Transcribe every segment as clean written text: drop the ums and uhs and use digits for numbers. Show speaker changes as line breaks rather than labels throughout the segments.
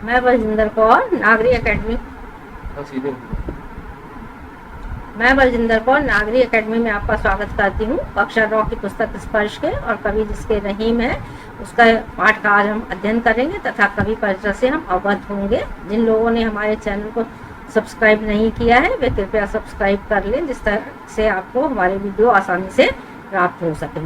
मैं बलजिंदर कौर नागरी एकेडमी में आपका स्वागत करती हूँ। कक्षा 9 की पुस्तक स्पर्श के और कवि जिसके रहीम है उसका पाठ का आज हम अध्ययन करेंगे तथा कवि परिचय से हम अवगत होंगे। जिन लोगों ने हमारे चैनल को सब्सक्राइब नहीं किया है वे कृपया सब्सक्राइब कर लें, जिस तरह से आपको हमारे वीडियो आसानी से प्राप्त हो सके।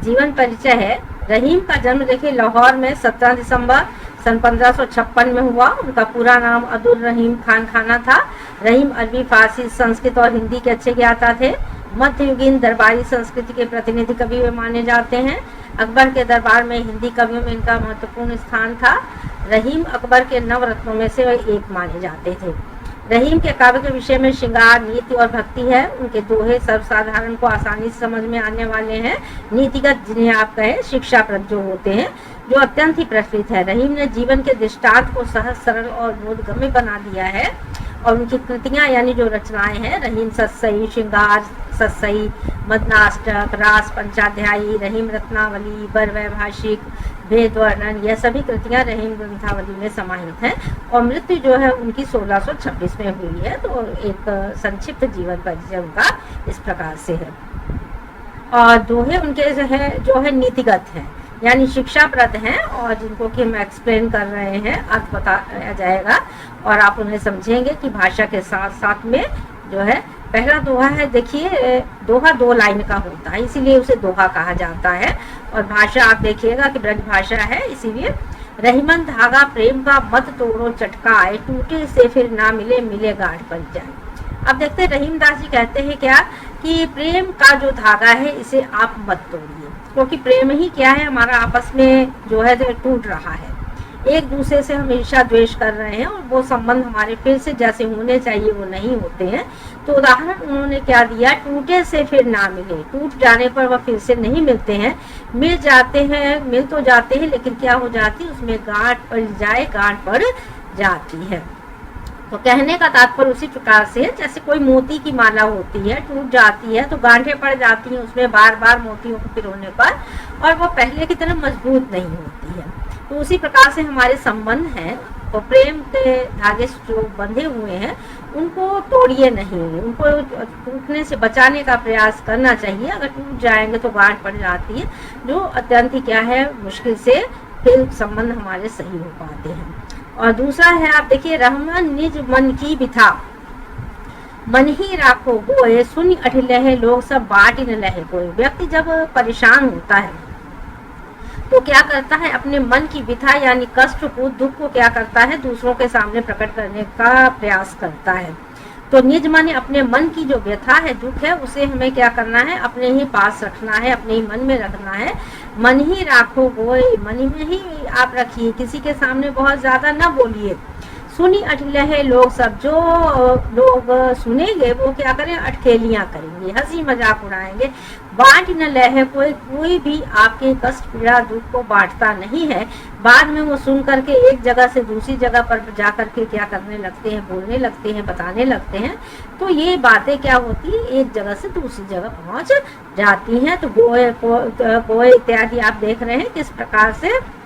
जीवन परिचय है। रहीम का जन्म देखिए लाहौर में 17 दिसंबर सन 1556 में हुआ। उनका पूरा नाम अब्दुल रहीम खान खाना था। रहीम अरबी, फारसी, संस्कृत और हिंदी के अच्छे ज्ञाता थे। मध्ययुगीन दरबारी संस्कृति के प्रतिनिधि कवि माने जाते हैं। अकबर के दरबार में हिंदी कवियों में इनका महत्वपूर्ण स्थान था। रहीम अकबर के नवरत्नों में से एक माने जाते थे। रहीम के काव्य के विषय में श्रृंगार, नीति और भक्ति है। उनके दोहे सर्वसाधारण को आसानी से समझ में आने वाले हैं। नीतिगत, जिन्हें आप कहें शिक्षाप्रद जो होते हैं, जो अत्यंत ही प्रचलित है। रहीम ने जीवन के दृष्टांत को सहज, सरल और बोधगम्य बना दिया है। और उनकी कृतियां यानी जो रचनाएं हैं, रहीम सतसई, श्रृंगार सतसई, मदनाष्टक, रास पंचाध्यायी, रहीम रत्नावली, बरवैभाषिक, भेद वर्णन, यह सभी कृतियां रहीम ग्रंथावली में समाहित हैं। और मृत्यु जो है उनकी 1626 में हुई है। तो एक संक्षिप्त जीवन परिचय उनका इस प्रकार से है। और दोहे उनके जो है नीतिगत हैं, यानी शिक्षाप्रद हैं, और जिनको कि हम एक्सप्लेन कर रहे हैं, अर्थ बताया जाएगा और आप उन्हें समझेंगे कि भाषा के साथ साथ में जो है। पहला दोहा है, देखिए दोहा 2 लाइन का होता है, इसीलिए उसे दोहा कहा जाता है। और भाषा आप देखिएगा कि ब्रज भाषा है, इसीलिए रहीमन धागा प्रेम का मत तोड़ो चटकाए, टूटे से फिर ना मिले, मिले गांठ बन जाए। अब देखते हैं रहीमदास जी कहते हैं क्या कि प्रेम का जो धागा है इसे आप मत तोड़िए, क्योंकि प्रेम ही क्या है, हमारा आपस में जो है टूट रहा है। एक दूसरे से हम ईर्ष्या द्वेष कर रहे हैं और वो संबंध हमारे फिर से जैसे होने चाहिए वो नहीं होते हैं। तो उदाहरण उन्होंने क्या दिया, टूटे से फिर ना मिले, टूट जाने पर वह फिर से नहीं मिलते हैं। मिल जाते हैं, मिल तो जाते हैं, लेकिन क्या हो जाती है, उसमें गांठ पड़ जाए, गांठ पड़ जाती है। तो कहने का तात्पर्य उसी प्रकार से है, जैसे कोई मोती की माला होती है, टूट जाती है तो गांठें पड़ जाती हैं उसमें बार बार मोतियों को पिरोने पर, और वो पहले की तरह मजबूत नहीं होती है। तो उसी प्रकार से हमारे संबंध हैं, तो प्रेम के धागे जो बंधे हुए हैं उनको तोड़िए नहीं, उनको टूटने से बचाने का प्रयास करना चाहिए। अगर टूट जाएंगे तो गांठ पड़ जाती है, जो अत्यंत ही क्या है, मुश्किल से फिर संबंध हमारे सही हो पाते हैं। और दूसरा है, आप देखिए, रहमान निज मन की बिथा, मन ही राखो गोए, सुन अठ लहे लोग सब बाट न लहे कोई। व्यक्ति जब परेशान होता है तो क्या करता है, अपने मन की व्यथा यानी कष्ट को, दुख को क्या करता है, दूसरों के सामने प्रकट करने का प्रयास करता है। तो निज माने अपने मन की जो व्यथा है, दुख है, उसे हमें क्या करना है, अपने ही पास रखना है, अपने ही मन में रखना है। मन ही राखो गोए, मन में ही आप रखिए, किसी के सामने बहुत ज्यादा न बोलिए। सुनी अठलहे लोग सब, जो लोग सुनेंगे वो क्या करें, अटखेलियां करेंगे, हंसी मजाक उड़ाएंगे। बांट न लहे कोई, कोई भी आपके कष्ट पीड़ा दुख को बांटता नहीं है। बाद में वो सुन करके एक जगह से दूसरी जगह पर जा करके क्या करने लगते हैं, बोलने लगते हैं, बताने लगते हैं। तो ये बातें क्या होती है, एक जगह से दूसरी जगह पहुंच जाती हैं। तो गोए इत्यादि आप देख रहे हैं किस प्रकार से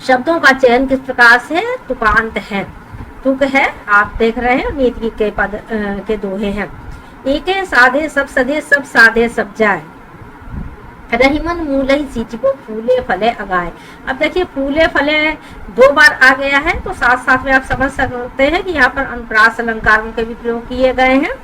शब्दों का चयन किस प्रकार से तुकांत है, तुक है, आप देख रहे हैं। नीति के पद के दोहे हैं, एक साधे सब सधे, सब साधे सब जाए, रहीमन मूल ही सींच को फूले फले अगाए। अब देखिए फूले फले 2 बार आ गया है, तो साथ साथ में आप समझ सकते हैं कि यहाँ पर अनुप्रास अलंकारों के भी प्रयोग किए गए हैं।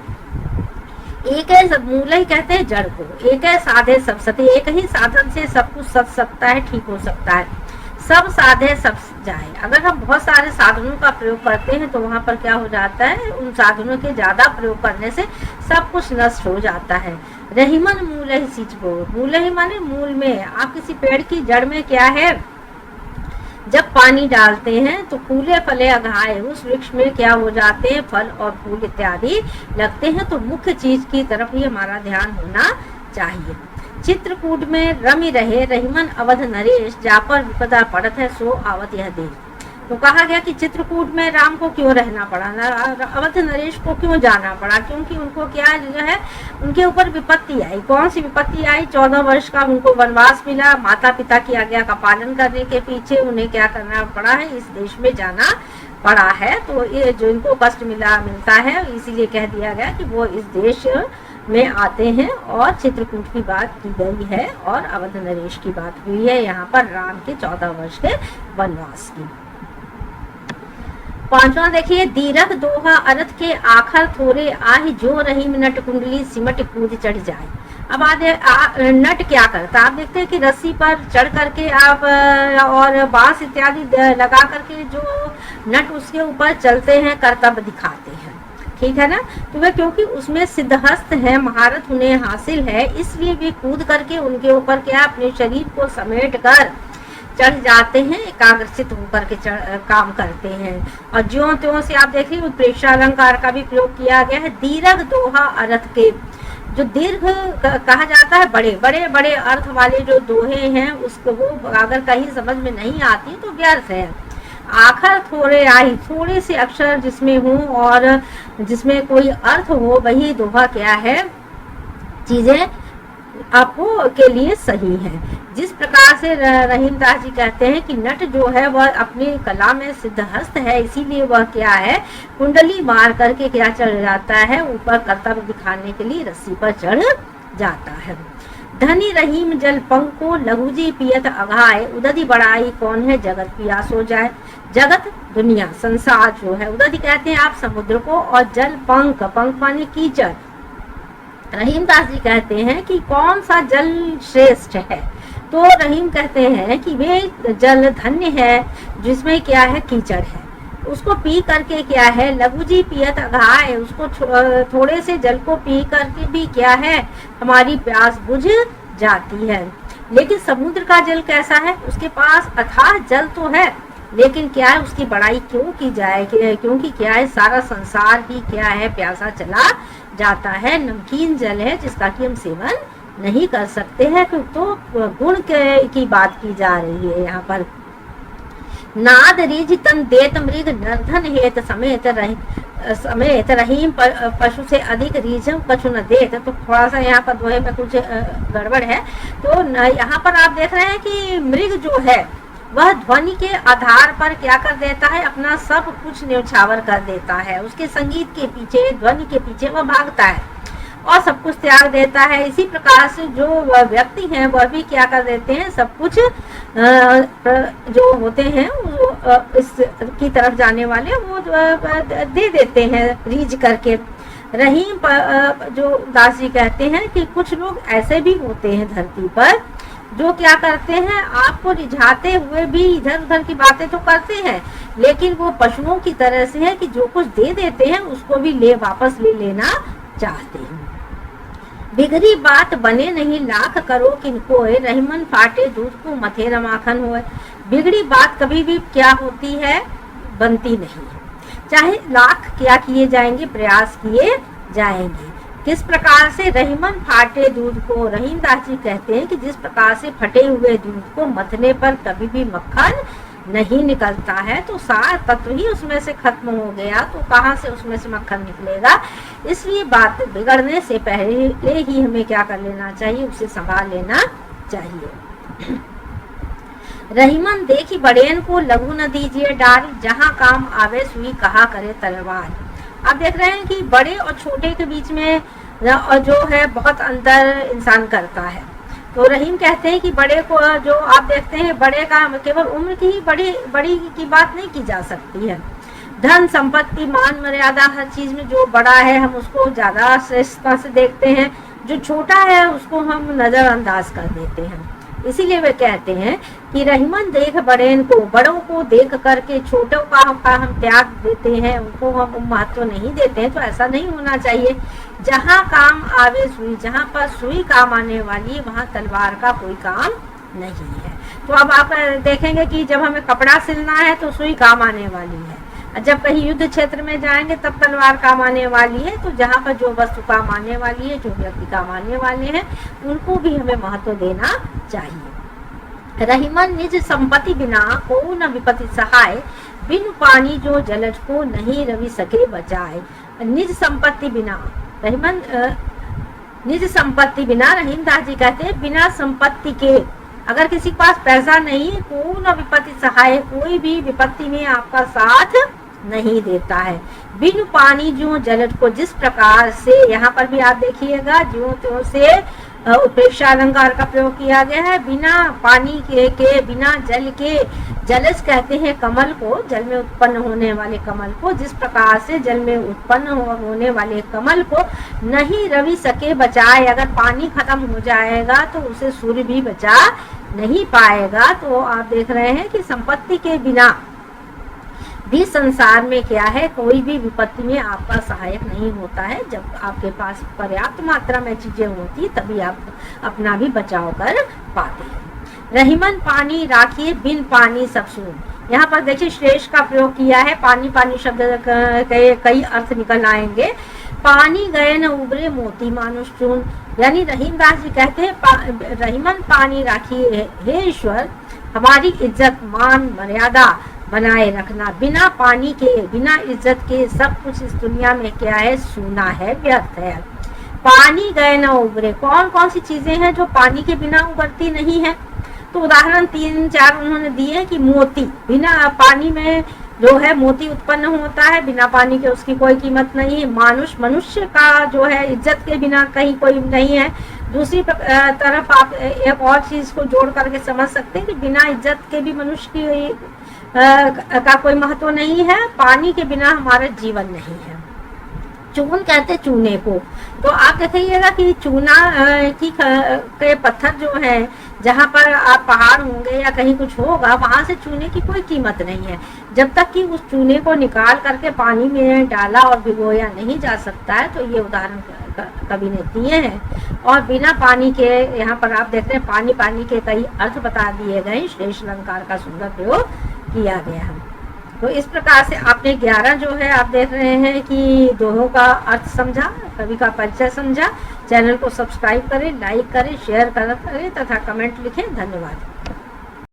एक है मूल ही कहते हैं जड़ को, एक है साधे सब सधे, एक ही साधन से सब कुछ सच सकता है, ठीक हो सकता है। सब साधे सब जाए, अगर हम बहुत सारे साधनों का प्रयोग करते हैं तो वहां पर क्या हो जाता है, उन साधनों के ज्यादा प्रयोग करने से सब कुछ नष्ट हो जाता है। रहीमन मूल ही सींचबो, मूल ही माने मूल में, आप किसी पेड़ की जड़ में क्या है, जब पानी डालते हैं तो फूले फले अघाए, उस वृक्ष में क्या हो जाते हैं, फल और फूल इत्यादि लगते हैं। तो मुख्य चीज की तरफ ही हमारा ध्यान होना चाहिए। चित्रकूट में रमि रहे, रहीमन अवध नरेश, जा पर विपदा पड़त है सो आवत यह देश। तो कहा गया कि चित्रकूट में राम को क्यों रहना पड़ा, अवध नरेश को क्यों जाना पड़ा, क्योंकि उनको क्या जो है उनके ऊपर विपत्ति आई। कौन सी विपत्ति आई? 14 वर्ष का उनको वनवास मिला, माता पिता की आज्ञा का पालन करने के पीछे उन्हें क्या करना पड़ा है, इस देश में जाना पड़ा है। तो ये जो इनको कष्ट मिलता है, इसीलिए कह दिया गया कि वो इस देश में आते हैं। और चित्रकूट की बात की गई है और अवध नरेश की बात हुई है यहाँ पर राम के 14 वर्ष के वनवास की। 5वां देखिए, दीरघ दोहा अरथ के आखर थोरे आहि जो रहीम नट कुंडली सिमट कूद चढ़ जाए। अब नट क्या करता, आप देखते हैं कि रस्सी पर चढ़ करके आप और बांस इत्यादि लगा करके जो नट उसके ऊपर चलते हैं, करतब दिखाते हैं, ठीक है ना। तो वह क्योंकि उसमें सिद्धहस्त है, महारत उन्हें हासिल है, इसलिए वे कूद करके उनके ऊपर क्या अपने शरीर को समेट कर चढ़ जाते हैं, एकाग्रचित होकर के काम करते हैं। और ज्यों त्यों से आप देख रहे हैं प्रेक्षालंकार का भी प्रयोग किया गया है। दीर्घ दोहा अर्थ के, जो दीर्घ कहा जाता है, बड़े बड़े बड़े अर्थ वाले जो दोहे हैं उसको वो अगर कहीं समझ में नहीं आती तो व्यर्थ है। आखर थोड़े आई, थोड़े से अक्षर जिसमें हो और जिसमें कोई अर्थ हो, वही दोहा क्या है, चीजें आपको के लिए सही है। जिस प्रकार से रहीमदास जी कहते हैं कि नट जो है वह अपनी कला में सिद्धहस्त है, इसीलिए वह क्या है, कुंडली मार करके क्या चढ़ जाता है, ऊपर कर्तव्य दिखाने के लिए रस्सी पर चढ़ जाता है। धनी रहीम जल पंको लघुजी पियत अघाए, उदधि बड़ाई कौन है जगत पियास हो जाए। जगत दुनिया संसार जो है, उदधि कहते हैं आप समुद्र को, और जल पंक, पंक माने कीचड़। रहीमदास जी कहते हैं कि कौन सा जल श्रेष्ठ है, तो रहीम कहते हैं कि वे जल धन्य है जिसमें क्या है, कीचड़ है, उसको पी करके क्या है, लघु जी पियत अघाए, उसको थोड़े से जल को पी करके भी क्या है, हमारी प्यास बुझ जाती है। लेकिन समुद्र का जल कैसा है, उसके पास अथाह जल तो है, लेकिन क्या है, उसकी बड़ाई क्यों की जाए, क्योंकि क्या है, सारा संसार ही क्या है, प्यासा चला जाता है, नमकीन जल है जिसका कि हम सेवन नहीं कर सकते हैं। तो गुण की बात की जा रही है यहाँ पर। नाद रीझ तन देत मृग नर्धन हेत समेत रहीम पशु से अधिक रीझम कछु न देत। तो थोड़ा सा यहाँ पर दोहे में कुछ गड़बड़ है। तो यहाँ पर आप देख रहे हैं कि मृग जो है वह ध्वनि के आधार पर क्या कर देता है, अपना सब कुछ न्यौछावर कर देता है, उसके संगीत के पीछे, ध्वनि के पीछे वह भागता है और सब कुछ त्याग देता है। इसी प्रकार से जो व्यक्ति हैं वह भी क्या कर देते हैं, सब कुछ जो होते हैं इस की तरफ जाने वाले वो दे देते हैं रीझ करके। रहीम जो दास जी कहते हैं कि कुछ लोग ऐसे भी होते हैं धरती पर जो क्या करते हैं, आपको रिझाते हुए भी इधर उधर की बातें तो करते हैं, लेकिन वो पशुओं की तरह से है कि जो कुछ दे देते हैं उसको भी वापस ले लेना चाहते हैं। बिगड़ी बात बने नहीं लाख करो किनको, रहीमन फाटे दूध को मथेरा माखन होए। बिगड़ी बात कभी भी क्या होती है, बनती नहीं है, चाहे लाख क्या किए जाएंगे, प्रयास किए जाएंगे। किस प्रकार से, रहीमन फाटे दूध को, रहीमदास जी कहते हैं कि जिस प्रकार से फटे हुए दूध को मथने पर कभी भी मक्खन नहीं निकलता है, तो सारा तत्व ही उसमें से खत्म हो गया, तो कहाँ से उसमें से मक्खन निकलेगा। इसलिए बात बिगड़ने से पहले ही हमें क्या कर लेना चाहिए, उसे संभाल लेना चाहिए। रहीमन देखी बड़ेन को लघु न दीजिए डार, जहाँ काम आवे सुई कहा करे तलवार। आप देख रहे हैं कि बड़े और छोटे के बीच में जो है बहुत अंतर इंसान करता है। तो रहीम कहते हैं कि बड़े को जो आप देखते हैं, बड़े का केवल उम्र की ही बड़ी की बात नहीं की जा सकती है। धन संपत्ति मान मर्यादा हर चीज में जो बड़ा है हम उसको ज्यादा श्रेष्ठता से देखते हैं, जो छोटा है उसको हम नजरअंदाज कर देते हैं। इसीलिए वे कहते हैं कि रहीमन देख बड़ेन को, बड़ों को देख करके छोटों का हम त्याग देते हैं, उनको हम महत्व नहीं देते हैं। तो ऐसा नहीं होना चाहिए। जहाँ काम आवे सुई, जहाँ पर सुई काम आने वाली है वहाँ तलवार का कोई काम नहीं है। तो अब आप देखेंगे कि जब हमें कपड़ा सिलना है तो सुई काम आने वाली है, जब कहीं युद्ध क्षेत्र में जाएंगे तब तलवार काम आने वाली है। तो जहाँ पर जो वस्तु काम आने वाली है, जो व्यक्ति काम आने वाले हैं, उनको भी हमें महत्व देना चाहिए। रहीमन निज संपत्ति बिना को न विपत्ति सहाय, बिन पानी जो जलज को नहीं रवि सके बचाए। निज संपत्ति बिना रहीमन निज संपत्ति बिना, रहीमदास जी कहते हैं बिना संपत्ति के, अगर किसी के पास पैसा नहीं है, पूर्ण विपत्ति सहाय, कोई भी विपत्ति में आपका साथ नहीं देता है। बिन पानी जो जलज को, जिस प्रकार से यहाँ पर भी आप देखिएगा ज्यों त्यों से उत्प्रेक्षा अलंकार का प्रयोग किया गया है। बिना पानी के बिना जल के, जलज कहते हैं कमल को, जल में उत्पन्न होने वाले कमल को, जिस प्रकार से जल में उत्पन्न होने वाले कमल को नहीं रवि सके बचाए, अगर पानी खत्म हो जाएगा तो उसे सूर्य भी बचा नहीं पाएगा। तो आप देख रहे हैं कि संपत्ति के बिना भी संसार में क्या है, कोई भी विपत्ति में आपका सहायक नहीं होता है। जब आपके पास पर्याप्त मात्रा में चीजें होती तभी आप अपना भी बचाव कर पाते हैं। रहीमन पानी राखिए बिन पानी सब सून, यहाँ पर देखिए श्रेष्ठ का प्रयोग किया है। पानी पानी शब्द के कई अर्थ निकल आएंगे। पानी गए न उबरे मोती मानुष चून, यानी रहीमदास जी कहते हैं रहीमन पानी राखिए हे ईश्वर, हमारी इज्जत मान मर्यादा बनाए रखना। बिना पानी के, बिना इज्जत के सब कुछ इस दुनिया में क्या है, सूना है, व्यर्थ है। पानी गए न उबरे, कौन कौन सी चीजें हैं जो पानी के बिना उबरती नहीं है? तो उदाहरण 3-4 उन्होंने दिए कि मोती, बिना पानी में जो है मोती उत्पन्न होता है, बिना पानी के उसकी कोई कीमत नहीं है। मनुष्य का जो है इज्जत के बिना कहीं कोई नहीं है। दूसरी तरफ आप एक और चीज को जोड़ करके समझ सकते हैं कि बिना इज्जत के भी मनुष्य की का कोई महत्व नहीं है। पानी के बिना हमारा जीवन नहीं है। चून कहते चूने को, तो आप देखिएगा कि चूना के पत्थर जो है, जहाँ पर आप पहाड़ होंगे या कहीं कुछ होगा, वहां से चूने की कोई कीमत नहीं है। जब तक कि उस चूने को निकाल करके पानी में डाला और भिगोया नहीं जा सकता है। तो ये उदाहरण कवि ने दिए हैं। और बिना पानी के, यहाँ पर आप देखते हैं पानी पानी के कई अर्थ बता दिए गए, श्रेष्ठ अलंकार का सुंदर प्रयोग किया गया है। तो इस प्रकार से आपने 11 जो है आप देख रहे हैं कि दोहों का अर्थ समझा, कवि का परिचय समझा। चैनल को सब्सक्राइब करें, लाइक करें, शेयर करें तथा कमेंट लिखें। धन्यवाद।